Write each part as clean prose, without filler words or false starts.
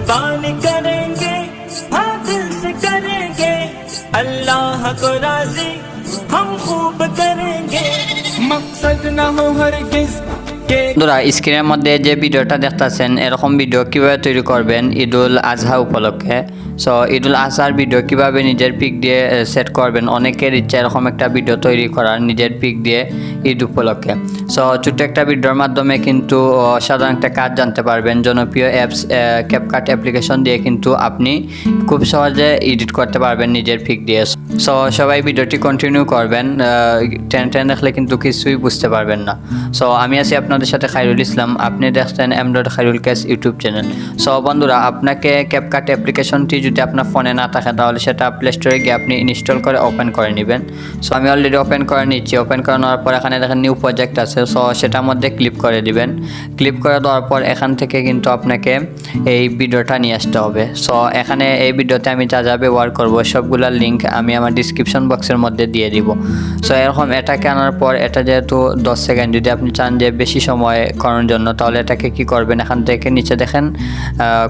कुर्बानी करेंगे हाँ दिल से करेंगे अल्लाह को राजी हम खूब करेंगे मकसद ना हो हरगिज़। বন্ধুরা স্ক্রিনের মধ্যে যে ভিডিওটা দেখতেছেন এরকম ভিডিও কিভাবে তৈরি করবেন ঈদুল আজহা উপলক্ষে। সো ঈদুল আজহার ভিডিও কিভাবে নিজের পিক দিয়ে সেট করবেন, অনেকের ইচ্ছা এরকম একটা ভিডিও তৈরি করার নিজের পিক দিয়ে ঈদ উপলক্ষে। সো ছোট্ট একটা ভিডিওর মাধ্যমে কিন্তু সাধারণ একটা কাজ জানতে পারবেন। জনপ্রিয় অ্যাপস ক্যাপকাট অ্যাপ্লিকেশন দিয়ে কিন্তু আপনি খুব সহজে এডিট করতে পারবেন নিজের পিক দিয়ে। সো সবাই ভিডিওটি কন্টিনিউ করবেন, টেন দেখলে কিন্তু কিছুই বুঝতে পারবেন না। সো আমি আছি আপনাদের সাথে খায়রুল ইসলাম, আপনি দেখছেন M.Khairul ইউটিউব চ্যানেল। সো বন্ধুরা আপনাকে ক্যাপকাট অ্যাপ্লিকেশনটি যদি আপনার ফোনে না থাকে তাহলে সেটা প্লে স্টোরে গিয়ে আপনি ইনস্টল করে ওপেন করে নেবেন। সো আমি অলরেডি ওপেন করে নিচ্ছি। ওপেন করে নেওয়ার পর এখানে দেখেন নিউ প্রজেক্ট আছে, সো সেটার মধ্যে ক্লিক করে দিবেন। ক্লিক করে দেওয়ার পর এখান থেকে কিন্তু আপনাকে এই ভিডিওটা নিয়ে আসতে হবে। সো এখানে এই ভিডিওতে আমি যা যা ব্যবহার করবো সবগুলোর লিঙ্ক আমি আমার ডিসক্রিপশন বক্সের মধ্যে দিয়ে দিব। সো এরকম এটাকে আনার পর এটা যেহেতু 10 সেকেন্ড, যদি আপনি চান যে বেশি সময় করার জন্য তাহলে এটাকে কি করবেন, এখান থেকে নিচে দেখেন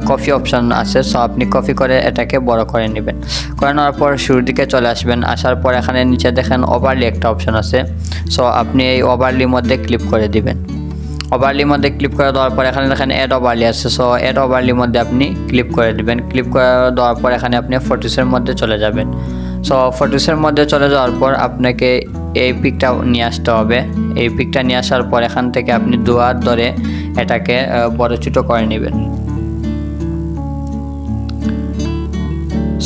কপি অপশন আছে। সো আপনি কপি করে এটাকে বড় করে নেবেন। করে নেওয়ার পর শুরুর দিকে চলে আসবেন। আসার পর এখানে নিচে দেখেন ওভারলি একটা অপশন আছে। সো আপনি এই ওভারলির মধ্যে ক্লিক করে দিবেন। ওভারলির মধ্যে ক্লিক করে দেওয়ার পর এখানে দেখেন অ্যাড ওভারলি আছে। সো অ্যাড ওভারলির মধ্যে আপনি ক্লিক করে দিবেন। ক্লিক করে দেওয়ার পর এখানে আপনি ফটোসের মধ্যে চলে যাবেন। সো ফটোসের মধ্যে চলে যাওয়ার পর আপনাকে এই পিকটা নিয়ে আসতে হবে। এই পিকটা নিয়ে আসার পর এখান থেকে আপনি দু হাত ধরে এটাকে বড় ছোট করে নেবেন।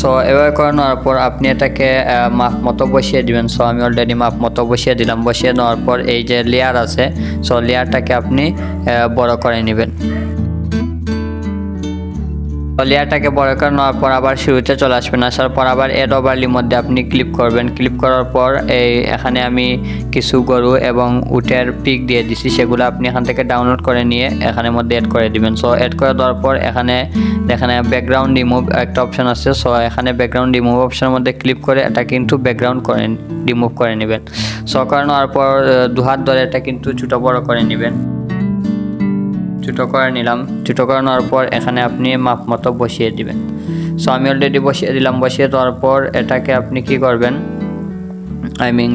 সো এভাবে করে নেওয়ার পর আপনি এটাকে মাপ মতো বসিয়ে দিবেন। সো আমি অলরেডি মাপ মতো বসিয়ে দিলাম। বসিয়ে নেওয়ার পর এই যে লেয়ার আছে, সো লেয়ারটাকে আপনি বড় করে নেবেন। লেয়ারটাকে বড় করে নেওয়ার পর আবার শুরুতে চলে আসবেন। আসার পর আবার অ্যাড ওভারলির মধ্যে আপনি ক্লিক করবেন। ক্লিক করার পর এখানে আমি কিছু গরু এবং উটের পিক দিয়ে দিছি, সেগুলো আপনি এখান থেকে ডাউনলোড করে নিয়ে এখানের মধ্যে অ্যাড করে দিবেন। সো অ্যাড করে দেওয়ার পর এখানে দেখেন ব্যাকগ্রাউন্ড রিমুভ একটা অপশন আছে। সো এখানে ব্যাকগ্রাউন্ড রিমুভ অপশনের মধ্যে ক্লিক করে এটা কিন্তু ব্যাকগ্রাউন্ড করে রিমুভ করে নেবেন। সো করে নেওয়ার পর দু হাত ধরে এটা কিন্তু ছোটো বড় করে নেবেন। ছোটো করে নিলাম। ছোটো করে নেওয়ার পর এখানে আপনি মাপ মতো বসিয়ে দিবেন। সো আমি অলরেডি বসিয়ে দিলাম। বসিয়ে দেওয়ার পর এটাকে আপনি কি করবেন,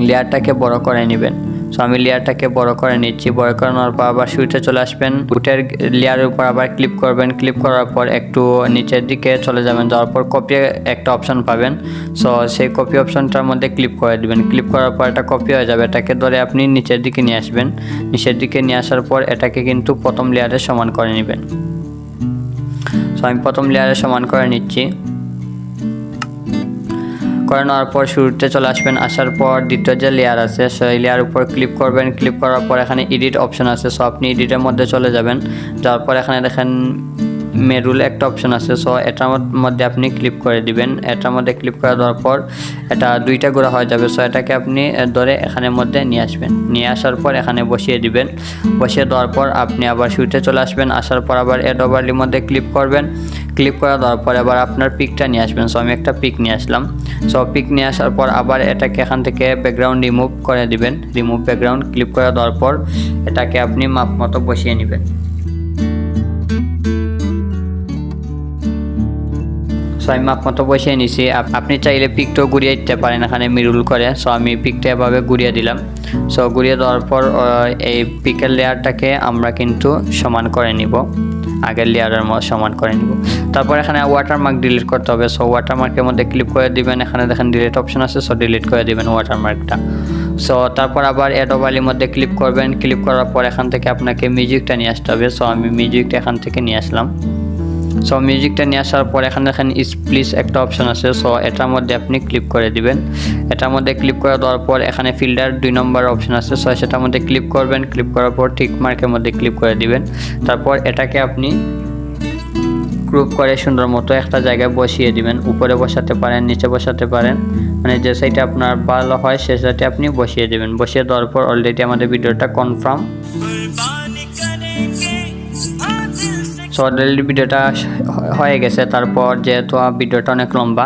লেয়ারটাকে বড় করে নেবেন। সো আমি লেয়ারটাকে বড় করে নিচ্ছি। বড় করে নেওয়ার পর আবার শুরুতে চলে আসবেন। উটের লেয়ারের উপর আবার ক্লিক করবেন। ক্লিক করার পর একটু নিচের দিকে চলে যাবেন। যাওয়ার পর কপি একটা অপশন পাবেন। সো সেই কপি অপশনটার মধ্যে ক্লিক করে দিবেন। ক্লিক করার পর এটা কপি হয়ে যাবে। এটাকে ধরে আপনি নিচের দিকে নিয়ে আসবেন। নিচের দিকে নিয়ে আসার পর এটাকে কিন্তু প্রথম লেয়ারে সমান করে নেবেন। সো আমি প্রথম লেয়ারে সমান করে নিচ্ছি। করে নেওয়ার পর শুরুতে চলে আসবেন। আসার পর দ্বিতীয় যে লেয়ার আছে সেই লেয়ার উপর ক্লিক করবেন। ক্লিক করার পর এখানে এডিট অপশন আছে। সো আপনি এডিটের মধ্যে চলে যাবেন। যাওয়ার পর এখানে দেখেন মেরুল একটা অপশন আছে। সো এটার মধ্যে আপনি ক্লিক করে দিবেন। এটার মধ্যে ক্লিক করে দেওয়ার পর এটা দুইটা গোড়া হয়ে যাবে। সো এটাকে আপনি ধরে এখানের মধ্যে নিয়ে আসবেন। নিয়ে আসার পর এখানে বসিয়ে দিবেন। বসিয়ে দেওয়ার পর আপনি আবার শুরুতে চলে আসবেন। আসার পর আবার অ্যাড ওভারলির মধ্যে ক্লিক করবেন। ক্লিক করে দেওয়ার পর আবার আপনার পিকটা নিয়ে আসবেন। সো আমি একটা পিক নিয়ে আসলাম। সো পিক নিয়ে আসার পর আবার এটাকে এখান থেকে ব্যাকগ্রাউন্ড রিমুভ করে দিবেন। রিমুভ ব্যাকগ্রাউন্ড ক্লিক করে দেওয়ার পর এটাকে আপনি মাপ মতো বসিয়ে নেবেন। সো আমি মাপ মতো বসিয়ে নিছি। আপনি চাইলে পিকটাও ঘুরিয়ে দিতে পারেন এখানে মিরুল করে। সো আমি পিকটা এভাবে ঘুরিয়ে দিলাম। সো ঘুরিয়ে দেওয়ার পর এই পিকের লেয়ারটাকে আমরা কিন্তু সমান করে নিব, আগের লেয়ারের মতো সমান করে নিব। তারপর এখানে ওয়াটারমার্ক ডিলিট করতে হবে। সো ওয়াটারমার্কের মধ্যে ক্লিক করে দিবেন। এখানে দেখেন ডিলিট অপশন আছে। সো ডিলিট করে দিবেন ওয়াটারমার্কটা। সো তারপর আবার অ্যাড ওভারলির মধ্যে ক্লিক করবেন। ক্লিক করার পর এখান থেকে আপনাকে মিউজিকটা নিয়ে আসতে হবে। সো আমি মিউজিকটা এখান থেকে নিয়ে আসলাম। সো মিউজিকটা নিয়ে আসার পর এখানে দেখেন স্প্লিস একটা অপশন আছে। সো এটার মধ্যে আপনি ক্লিক করে দিবেন। এটার মধ্যে ক্লিক করে দেওয়ার পর এখানে ফিল্টার 2 নম্বর অপশন আছে। সো সেটার মধ্যে ক্লিক করবেন। ক্লিক করার পর টিক মার্কের মধ্যে ক্লিক করে দিবেন। তারপর এটাকে আপনি গ্রুপ করে সুন্দর মতো একটা জায়গায় বসিয়ে দিবেন। উপরে বসাতে পারেন, নিচে বসাতে পারেন, মানে যে সাইডে আপনার ভালো হয় সে সাইডে আপনি বসিয়ে দেবেন। বসিয়ে দেওয়ার পর অলরেডি আমাদের ভিডিওটা কনফার্ম। সো অলরেডি ভিডিওটা হয়ে গেছে। তারপর যেহেতু ভিডিওটা অনেক লম্বা,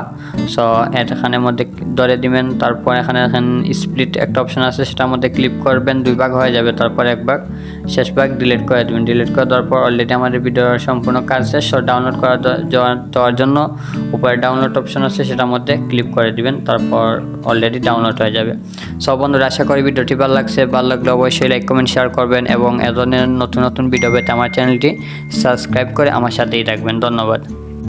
সো এখানের মধ্যে ধরে দিবেন, তারপর এখানে স্প্লিট একটা অপশন আছে, সেটার মধ্যে ক্লিক করবেন, 2 ভাগ হয়ে যাবে, তারপর 1 ভাগ, শেষ ভাগ ডিলিট করে দেবেন। ডিলিট করে দেওয়ার পর অলরেডি আমাদের ভিডিওর সম্পূর্ণ কাজ শেষ। সো ডাউনলোড দেওয়ার জন্য উপরে ডাউনলোড অপশন আছে, সেটার মধ্যে ক্লিক করে দিবেন, তারপর অলরেডি ডাউনলোড হয়ে যাবে। সব বন্ধুরা, আশা করি ভিডিওটি ভালো লাগছে। ভালো লাগলে অবশ্যই লাইক কমেন্ট শেয়ার করবেন এবং এ ধরনের নতুন নতুন ভিডিও পেতে আমার চ্যানেলটি সাবস্ক্রাইব করে আমার সাথেই থাকবেন। ধন্যবাদ।